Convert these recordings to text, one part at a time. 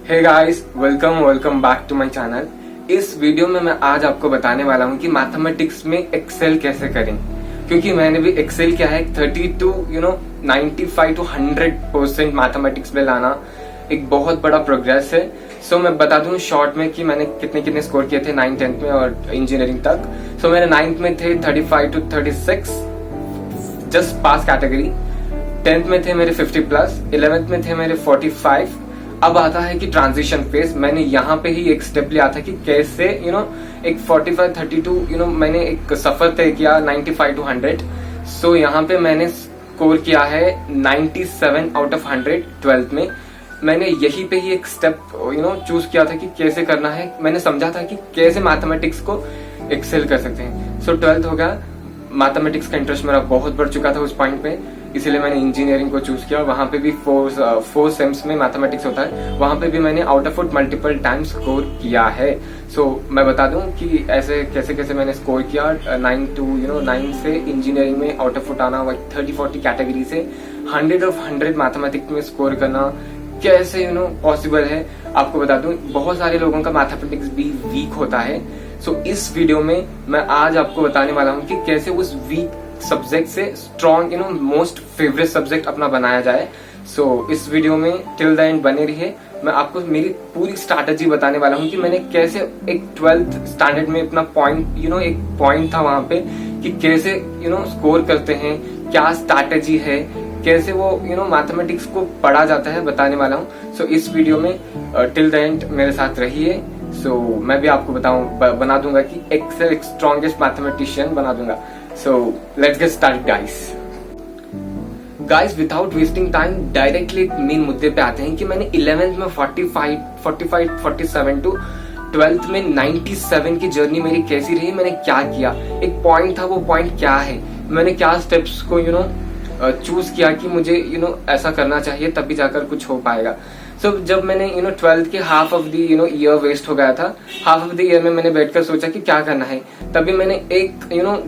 Hey guys, welcome back to my channel. इस video में मैं आज आपको बताने वाला हूँ कि मैथमेटिक्स में एक्सेल कैसे करें, क्योंकि मैंने भी एक्सेल किया है। 30 टू 95 टू 100% मैथमेटिक्स में लाना एक बहुत बड़ा प्रोग्रेस है। सो मैं बता दूं शॉर्ट में कि मैंने कितने स्कोर किए थे 9th 10th में और इंजीनियरिंग तक। सो मेरे 9th में थे 35 to 36 just pass category. 10th में थे मेरे 50+, 11th में थे मेरे 45। अब आता है कि ट्रांजिशन फेज। मैंने यहाँ पे ही एक स्टेप लिया था कि कैसे एक 45 32 मैंने एक सफर तय किया 95 टू 100। सो यहाँ पे मैंने स्कोर किया है 97 आउट ऑफ 100 12th में। मैंने यही पे ही एक स्टेप चूज किया था कि कैसे करना है। मैंने समझा था कि कैसे मैथमेटिक्स को एक्सेल कर सकते हैं। सो 12th हो गया। मैथमेटिक्स का इंटरेस्ट मेरा बहुत बढ़ चुका था उस पॉइंट पे, इसीलिए मैंने इंजीनियरिंग को चूज किया। वहां पे भी 4 सेम्स में मैथमेटिक्स होता है, वहां पे भी मैंने out of foot multiple time score किया है। सो मैं बता दूं कि ऐसे कैसे मैंने स्कोर किया। 9 से इंजीनियरिंग में आउट ऑफ फुट आना, 30-40 कैटेगरी से 100 ऑफ 100 मैथमेटिक्स में स्कोर करना कैसे पॉसिबल है। आपको बता दूं बहुत सारे लोगों का मैथमेटिक्स भी वीक होता है। सो इस वीडियो में मैं आज आपको बताने वाला हूं कि कैसे उस वीक सब्जेक्ट से स्ट्रॉन्ग मोस्ट फेवरेट सब्जेक्ट अपना बनाया जाए। सो इस वीडियो में टिल द एंड बने रहिए। मैं आपको मेरी पूरी स्ट्रैटेजी बताने वाला हूँ कि मैंने कैसे एक 12th स्टैंडर्ड में अपना पॉइंट एक पॉइंट था वहां पे कि कैसे स्कोर करते हैं, क्या स्ट्रैटेजी है, कैसे वो मैथमेटिक्स को पढ़ा जाता है, बताने वाला हूँ। सो इस वीडियो में टिल द एंड मेरे साथ रहिए। सो मैं भी आपको बना दूंगा कि एक्सेल एक स्ट्रॉन्गेस्ट मैथमेटिशियन बना दूंगा। So let's get started guys without wasting time directly main मुद्दे पे आते हैं कि मैंने 11th में 45 47 टू 12th में 97 की जर्नी मेरी कैसी रही, मैंने क्या किया। एक पॉइंट था, वो पॉइंट क्या है, मैंने क्या स्टेप्स को चूज किया कि मुझे ऐसा करना चाहिए, तभी जाकर कुछ हो पाएगा। सो जब मैंने 12th के half of the year waste हो गया था, हाफ ऑफ द ईयर में मैंने बैठकर सोचा कि क्या करना है। तभी मैंने एक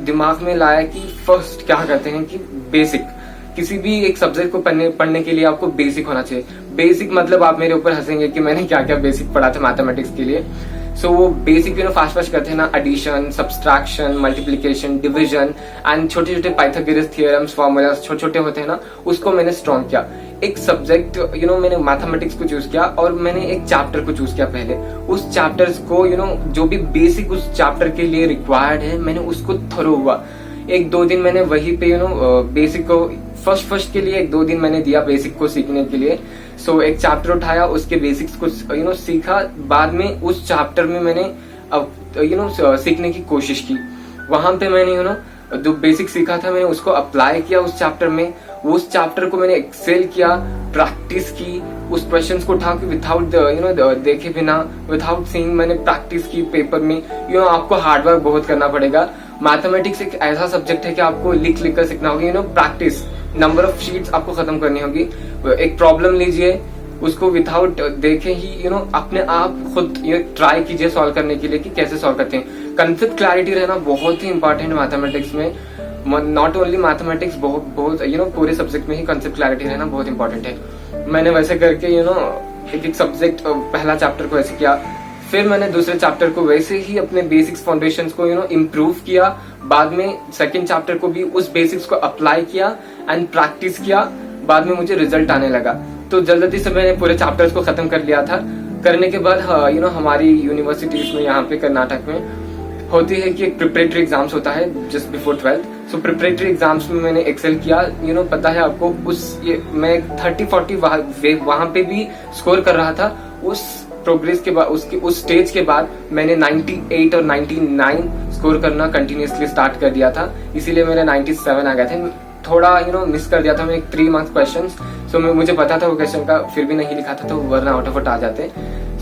दिमाग में लाया कि फर्स्ट क्या करते हैं कि बेसिक, किसी भी एक सब्जेक्ट को पढ़ने के लिए आपको बेसिक होना चाहिए। बेसिक मतलब आप मेरे ऊपर हंसेंगे कि मैंने क्या क्या बेसिक पढ़ा था मैथमेटिक्स के लिए। सो वो बेसिक फास्ट करते हैं ना, addition, subtraction, multiplication, division and छोटे छोटे पाइथागोरस थ्योरम्स, फॉर्मूलास छोटे छोटे होते हैं ना, उसको मैंने स्ट्रॉन्ग किया। एक सब्जेक्ट मैंने मैथमेटिक्स को चूज किया और मैंने एक चैप्टर को चूज किया पहले। उस चैप्टर्स को जो भी बेसिक उस चैप्टर के लिए रिक्वायर्ड है, मैंने उसको थरो हुआ। 1-2 दिन मैंने वही पे बेसिक को फर्स्ट के लिए 1-2 दिन मैंने दिया बेसिक को सीखने के लिए। सो एक चैप्टर उठाया, उसके बेसिक्स को सीखा। बाद में उस चैप्टर में मैंने सीखने की कोशिश की। वहां पे मैंने जो बेसिक सीखा था मैंने उसको अप्लाई किया उस चैप्टर में। उस चैप्टर को मैंने एक्सेल किया, प्रैक्टिस की, उस क्वेश्चंस को उठा के विदाउट देखे बिना, विदाउट सीइंग मैंने प्रैक्टिस की पेपर में। आपको हार्डवर्क बहुत करना पड़ेगा। मैथमेटिक्स एक ऐसा सब्जेक्ट है कि आपको लिख कर सीखना होगी। प्रैक्टिस, नंबर ऑफ शीट्स आपको खत्म करनी होगी। एक प्रॉब्लम लीजिए, उसको विदाउट देखे ही अपने आप खुद ट्राई कीजिए सॉल्व करने के लिए कि कैसे सॉल्व करते हैं। कंसेप्ट क्लैरिटी रहना बहुत ही इंपॉर्टेंट है मैथमेटिक्स में। नॉट ओनली मैथमेटिक्स, बहुत पूरे सब्जेक्ट में ही कंसेप्ट क्लैरिटी रहना बहुत इंपॉर्टेंट है। मैंने वैसे करके एक सब्जेक्ट पहला चैप्टर को ऐसे किया, फिर मैंने दूसरे चैप्टर को वैसे ही अपने बेसिक्स फाउंडेशंस को इम्प्रूव किया। बाद में सेकंड चैप्टर को भी उस बेसिक्स को अप्लाई किया एंड प्रैक्टिस किया। बाद में मुझे रिजल्ट आने लगा। तो जल्दी से मैंने पूरे चैप्टर्स को खत्म कर लिया था। करने के बाद हमारी यूनिवर्सिटीज में यहाँ पे कर्नाटक में होती है कि एक प्रिपरेटरी एग्जाम्स होता है जस्ट बिफोर 12th। सो प्रिपरेटरी एग्जाम्स में मैंने एक्सेल किया। पता है आपको मैं 30-40 वहां पे भी स्कोर कर रहा था। उस प्रोग्रेस के बाद उस स्टेज के बाद मैंने 98 और 99 स्कोर करना कंटिन्यूसली स्टार्ट कर दिया था। इसीलिए मेरे 97 आ गए थे। थोड़ा मिस कर दिया था मैं 3 मार्क्स क्वेश्चंस। सो मुझे पता था वो क्वेश्चन का, फिर भी नहीं लिखा था तो वरना आउट ऑफ इट आ जाते।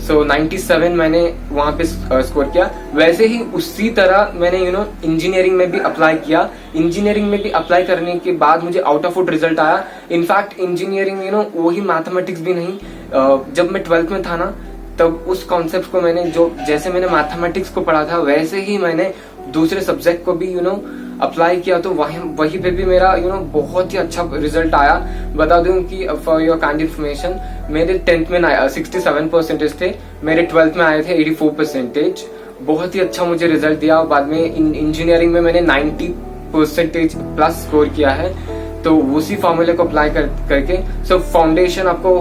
सो 97 मैंने वहां पे स्कोर किया। वैसे ही उसी तरह मैंने इंजीनियरिंग में भी अप्लाई किया। इंजीनियरिंग में भी अप्लाई करने के बाद मुझे आउट ऑफ फुट रिजल्ट आया। इनफैक्ट इंजीनियरिंग वही मैथमेटिक्स भी नहीं, जब मैं 12th में था ना, तब उस कॉन्सेप्ट को मैंने जैसे मैंने मैथमेटिक्स को पढ़ा था वैसे ही मैंने दूसरे सब्जेक्ट को भी अप्लाई किया तो वहीं पे भी मेरा बहुत ही अच्छा रिजल्ट आया। बता दूं कि फॉर योर काइंड इन्फॉर्मेशन, मेरे 10th में 67% थे, मेरे 12th में आए थे 84%। बहुत ही अच्छा मुझे रिजल्ट दिया। बाद में इंजीनियरिंग में मैंने 90% प्लस स्कोर किया है। तो उसी फॉर्मूले को अप्लाई करके फाउंडेशन आपको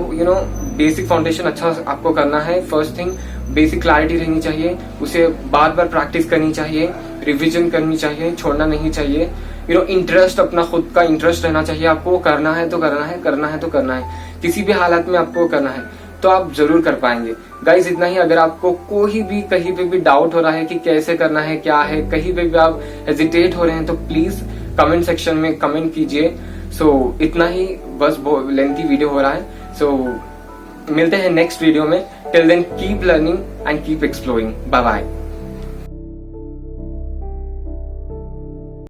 बेसिक फाउंडेशन अच्छा आपको करना है। फर्स्ट थिंग, बेसिक क्लैरिटी रहनी चाहिए, उसे बार बार प्रैक्टिस करनी चाहिए, रिवीजन करनी चाहिए, छोड़ना नहीं चाहिए। इंटरेस्ट, अपना खुद का इंटरेस्ट रहना चाहिए। आपको करना है तो करना है, करना है तो करना है, किसी भी हालत में आपको करना है तो आप जरूर कर पाएंगे। गाइज इतना ही। अगर आपको कोई भी कहीं पे भी डाउट हो रहा है कि कैसे करना है, क्या है, कहीं पे भी आप हेजिटेट हो रहे हैं तो प्लीज कमेंट सेक्शन में कमेंट कीजिए। इतना ही, बस बहुत लेंथी वीडियो हो रहा है। मिलते हैं नेक्स्ट वीडियो में। Till then keep learning and keep exploring. Bye bye.